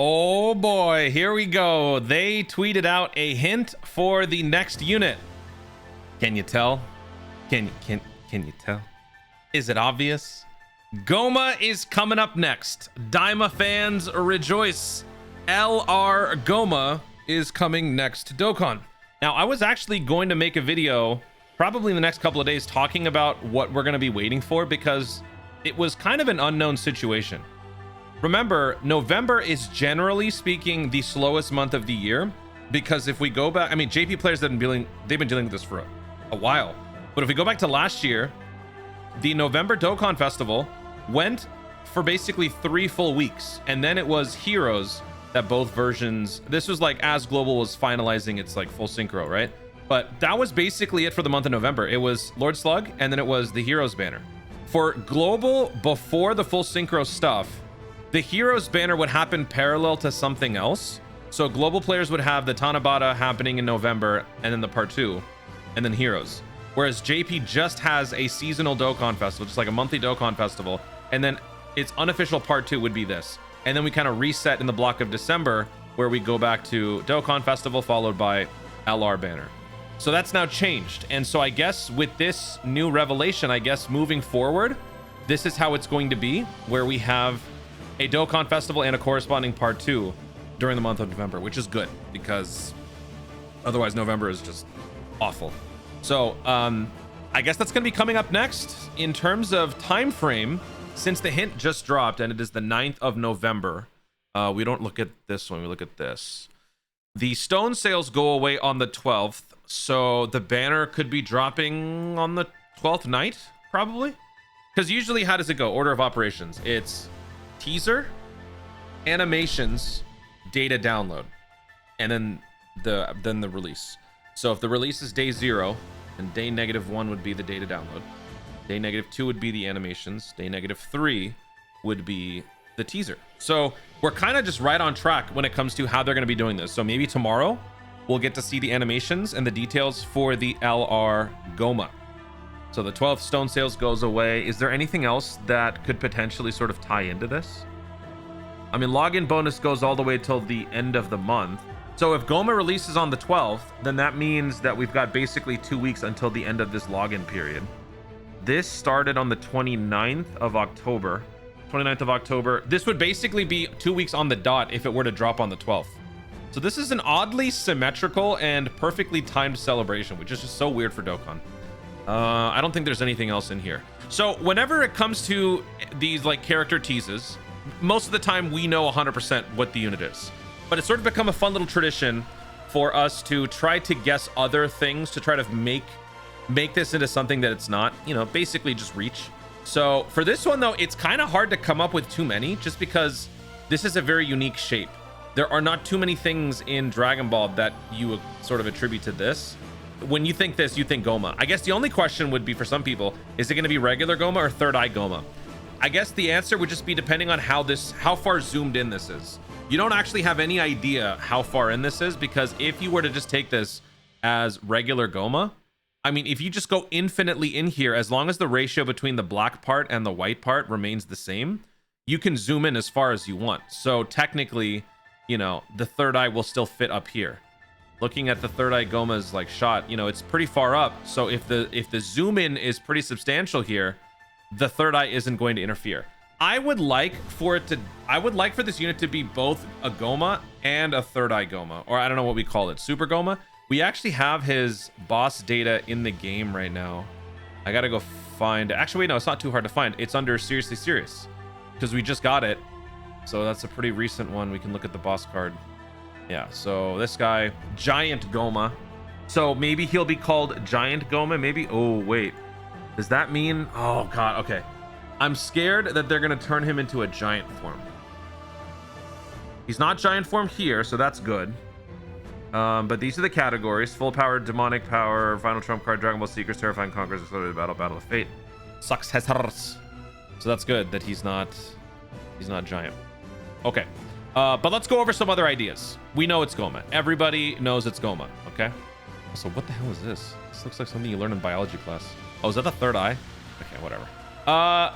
Oh boy, here we go. They tweeted out a hint for the next unit. Can you tell? Can you tell? Is it obvious? GOMAH is coming up next. Daima fans rejoice. LR GOMAH is coming next to Dokkan. Now, I was actually going to make a video probably in the next couple of days talking about what we're going to be waiting for, because it was kind of an unknown situation. Remember, November is generally speaking the slowest month of the year, because if we go back, I mean, JP players have been dealing with this for a while. But if we go back to last year, the November Dokkan Festival went for basically 3 full weeks, and then it was Heroes that both versions. This was like as Global was finalizing its like full synchro, right? But that was basically it for the month of November. It was Lord Slug, and then it was the Heroes banner. For Global, before the full synchro stuff, the Heroes banner would happen parallel to something else. So Global players would have the Tanabata happening in November, and then the part 2, and then Heroes. Whereas JP just has a seasonal Dokkan Festival, just like a monthly Dokkan Festival, and then its unofficial part 2 would be this. And then we kind of reset in the block of December, where we go back to Dokkan Festival, followed by LR banner. So that's now changed. And so I guess with this new revelation, I guess moving forward, this is how it's going to be, where we have a Dokkan Festival and a corresponding part 2 during the month of November, which is good, because otherwise November is just awful. So I guess that's going to be coming up next. In terms of time frame, since the hint just dropped and it is the 9th of November, we don't look at this one, we look at this. The stone sales go away on the 12th, so the banner could be dropping on the 12th night, probably. Because usually, how does it go? Order of operations. It's teaser, animations, data download, and then the release. So if the release is day 0, then day -1 would be the data download. Day -2 would be the animations. Day -3 would be the teaser. So we're kind of just right on track when it comes to how they're going to be doing this. So maybe tomorrow we'll get to see the animations and the details for the LR GOMAH. So the 12th stone sales goes away. Is there anything else that could potentially sort of tie into this? I mean, login bonus goes all the way till the end of the month. So if GOMAH releases on the 12th, then that means that we've got basically 2 weeks until the end of this login period. This started on the 29th of October. 29th of October. This would basically be 2 weeks on the dot if it were to drop on the 12th. So this is an oddly symmetrical and perfectly timed celebration, which is just so weird for Dokkan. I don't think there's anything else in here. So whenever it comes to these like character teases, most of the time we know 100% what the unit is. But it's sort of become a fun little tradition for us to try to guess other things, to try to make this into something that it's not, you know, basically just reach. So for this one though, it's kind of hard to come up with too many, just because this is a very unique shape. There are not too many things in Dragon Ball that you would sort of attribute to this. When you think this, you think GOMAH. I guess the only question would be for some people, is it going to be regular GOMAH or third eye GOMAH? I guess the answer would just be depending on how far zoomed in this is. You don't actually have any idea how far in this is, because if you were to just take this as regular GOMAH, I mean, if you just go infinitely in here, as long as the ratio between the black part and the white part remains the same, you can zoom in as far as you want. So technically, you know, the third eye will still fit up here. Looking at the third eye GOMAH's like shot, you know, it's pretty far up. So if the zoom in is pretty substantial here, the third eye isn't going to interfere. I would like for this unit to be both a GOMAH and a third eye GOMAH, or I don't know what we call it, super GOMAH. We actually have his boss data in the game right now. I gotta go find, actually wait, no, it's not too hard to find. It's under Seriously Serious, because we just got it. So that's a pretty recent one. We can look at the boss card. Yeah, so this guy, Giant GOMAH. So maybe he'll be called Giant GOMAH, maybe. Oh, wait. Does that mean, oh God, okay. I'm scared that they're gonna turn him into a giant form. He's not giant form here, so that's good. But these are the categories: full power, demonic power, final trump card, Dragon Ball Seekers, terrifying conquerors, accelerated battle, battle of fate, successors. So that's good that he's not giant. Okay, but let's go over some other ideas. We know it's GOMAH. Everybody knows it's GOMAH. Okay. So what the hell is this? This looks like something you learn in biology class. Oh, is that the third eye? Okay, whatever.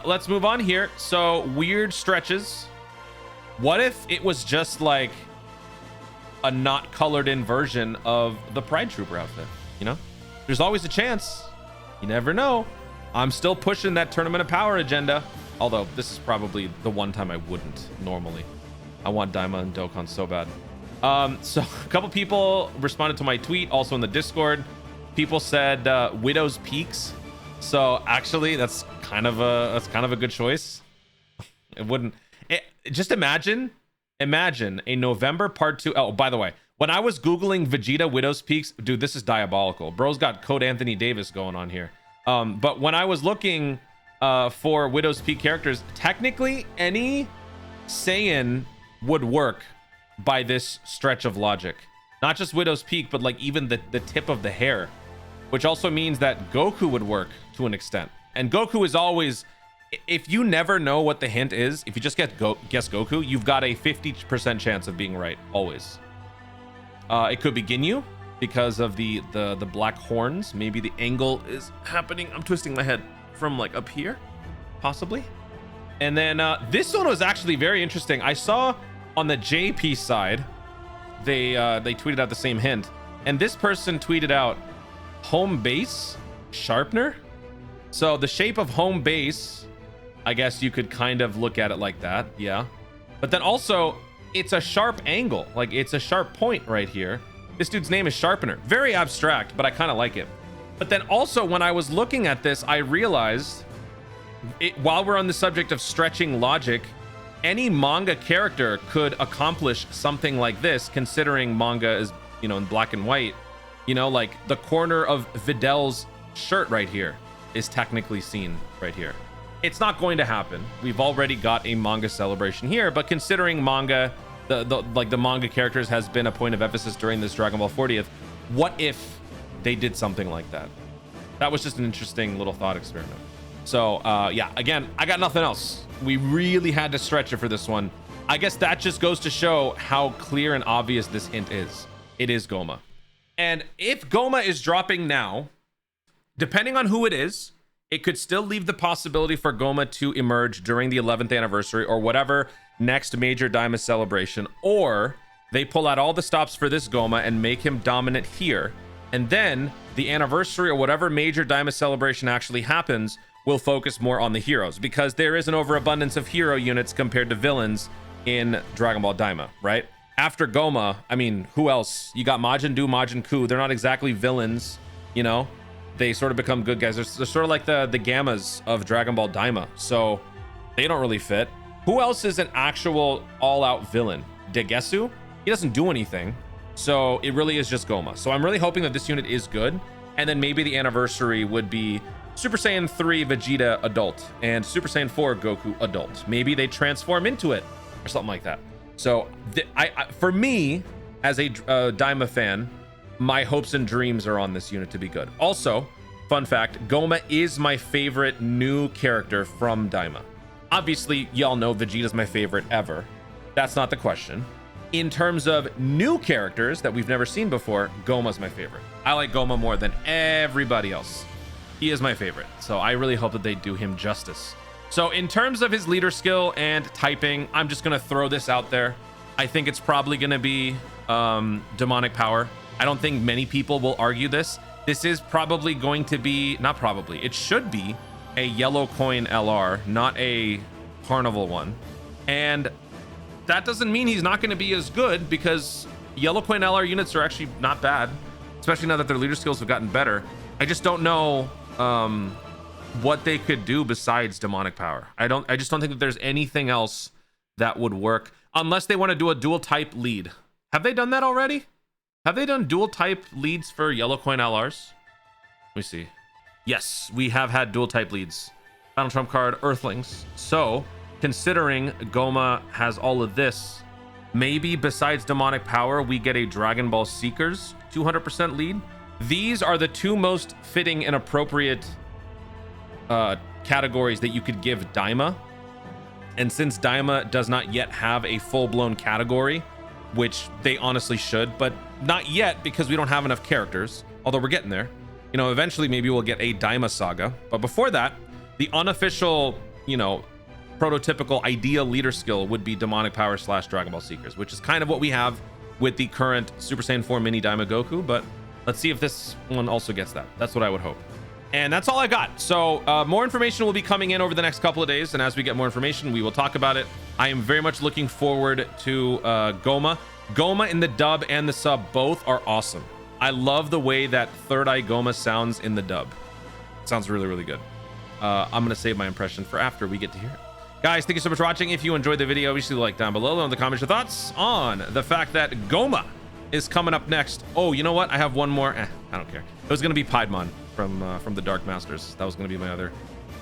Let's move on here. So weird stretches. What if it was just like a not colored in version of the Pride Trooper outfit? You know, there's always a chance. You never know. I'm still pushing that Tournament of Power agenda. Although this is probably the one time I wouldn't normally. I want Daima and Dokkan so bad. So a couple people responded to my tweet, also in the Discord. People said Widow's Peaks. So actually, that's kind of a good choice. It wouldn't. Just imagine a November part 2. Oh, by the way, when I was Googling Vegeta Widow's Peaks, dude, this is diabolical. Bro's got Code Anthony Davis going on here. But when I was looking for Widow's Peak characters, technically any Saiyan would work by this stretch of logic. Not just Widow's Peak, but like even the tip of the hair, which also means that Goku would work to an extent. And Goku is always, if you never know what the hint is, if you just guess Goku, you've got a 50% chance of being right, always. It could be Ginyu because of the black horns. Maybe the angle is happening. I'm twisting my head from like up here, possibly. And then this one was actually very interesting. I saw on the JP side, they tweeted out the same hint, and this person tweeted out home base sharpener. So the shape of home base, I guess you could kind of look at it like that, yeah. But then also it's a sharp angle, like it's a sharp point right here. This dude's name is Sharpener. Very abstract, but I kind of like it. But then also when I was looking at this, I realized while we're on the subject of stretching logic, any manga character could accomplish something like this, considering manga is, you know, in black and white. You know, like the corner of Videl's shirt right here is technically seen right here. It's not going to happen. We've already got a manga celebration here, but considering manga, the manga characters has been a point of emphasis during this Dragon Ball 40th, what if they did something like that? That was just an interesting little thought experiment. So yeah, again, I got nothing else. We really had to stretch it for this one. I guess that just goes to show how clear and obvious this hint is. It is GOMAH. And if GOMAH is dropping now, depending on who it is, it could still leave the possibility for GOMAH to emerge during the 11th anniversary or whatever next major Daima celebration, or they pull out all the stops for this GOMAH and make him dominant here. And then the anniversary or whatever major Daima celebration actually happens will focus more on the heroes, because there is an overabundance of hero units compared to villains in Dragon Ball Daima, right? After GOMAH, I mean, who else? You got Majin Buu, Majin Ku. They're not exactly villains, you know? They sort of become good guys. They're sort of like the Gammas of Dragon Ball Daima, so they don't really fit. Who else is an actual all-out villain? Degesu? He doesn't do anything, so it really is just GOMAH. So I'm really hoping that this unit is good, and then maybe the anniversary would be Super Saiyan 3 Vegeta adult and Super Saiyan 4 Goku adult. Maybe they transform into it or something like that. So for me, as a Daima fan, my hopes and dreams are on this unit to be good. Also, fun fact, GOMAH is my favorite new character from Daima. Obviously, y'all know Vegeta's my favorite ever. That's not the question. In terms of new characters that we've never seen before, GOMAH's my favorite. I like GOMAH more than everybody else. He is my favorite, so I really hope that they do him justice. So in terms of his leader skill and typing, I'm just going to throw this out there. I think it's probably going to be demonic power. I don't think many people will argue this. This is probably going to be, not probably, it should be a yellow coin LR, not a carnival one. And that doesn't mean he's not going to be as good, because yellow coin LR units are actually not bad, especially now that their leader skills have gotten better. I just don't know what they could do besides demonic power. I just don't think that there's anything else that would work, unless they want to do a dual type lead. Have they done that already? Have they done dual type leads for yellow coin LRs? Let me see. Yes, we have had dual type leads. Final trump card, Earthlings. So considering GOMAH has all of this, maybe besides demonic power, we get a Dragon Ball Seekers 200% lead. These are the two most fitting and appropriate categories that you could give Daima. And since Daima does not yet have a full-blown category, which they honestly should, but not yet because we don't have enough characters, although we're getting there. You know, eventually maybe we'll get a Daima saga. But before that, the unofficial, you know, prototypical ideal leader skill would be Demonic Power / Dragon Ball Seekers, which is kind of what we have with the current Super Saiyan 4 Mini Daima Goku, but let's see if this one also gets that. That's what I would hope. And that's all I got. So more information will be coming in over the next couple of days, and as we get more information, we will talk about it. I am very much looking forward to GOMAH. GOMAH in the dub and the sub both are awesome. I love the way that Third Eye GOMAH sounds in the dub. It sounds really, really good. I'm gonna save my impression for after we get to hear it. Guys, thank you so much for watching. If you enjoyed the video, obviously like down below in the comments your thoughts on the fact that GOMAH is coming up next. Oh, you know what? I have one more. I don't care. It was gonna be Piedmon from the Dark Masters. That was gonna be my other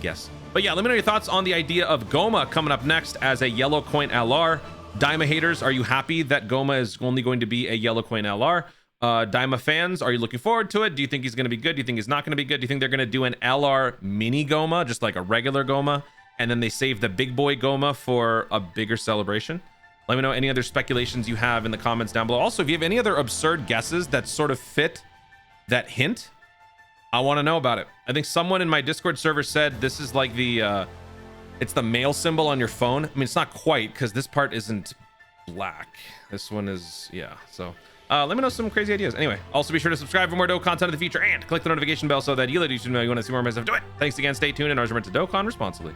guess. But yeah, let me know your thoughts on the idea of GOMAH coming up next as a yellow coin LR. Daima haters, are you happy that GOMAH is only going to be a yellow coin LR? Daima fans, are you looking forward to it? Do you think he's going to be good? Do you think he's not going to be good? Do you think they're going to do an LR mini GOMAH, just like a regular GOMAH, and then they save the big boy GOMAH for a bigger celebration? Let me know any other speculations you have in the comments down below. Also, if you have any other absurd guesses that sort of fit that hint, I want to know about it. I think someone in my Discord server said this is like the it's the mail symbol on your phone. I mean, it's not quite, because this part isn't black. This one is, yeah. So let me know some crazy ideas. Anyway, also be sure to subscribe for more Dokkan content in the future, and click the notification bell so that you let YouTube know you want to see more of my stuff. Do it. Thanks again. Stay tuned, and remember to Dokkan responsibly.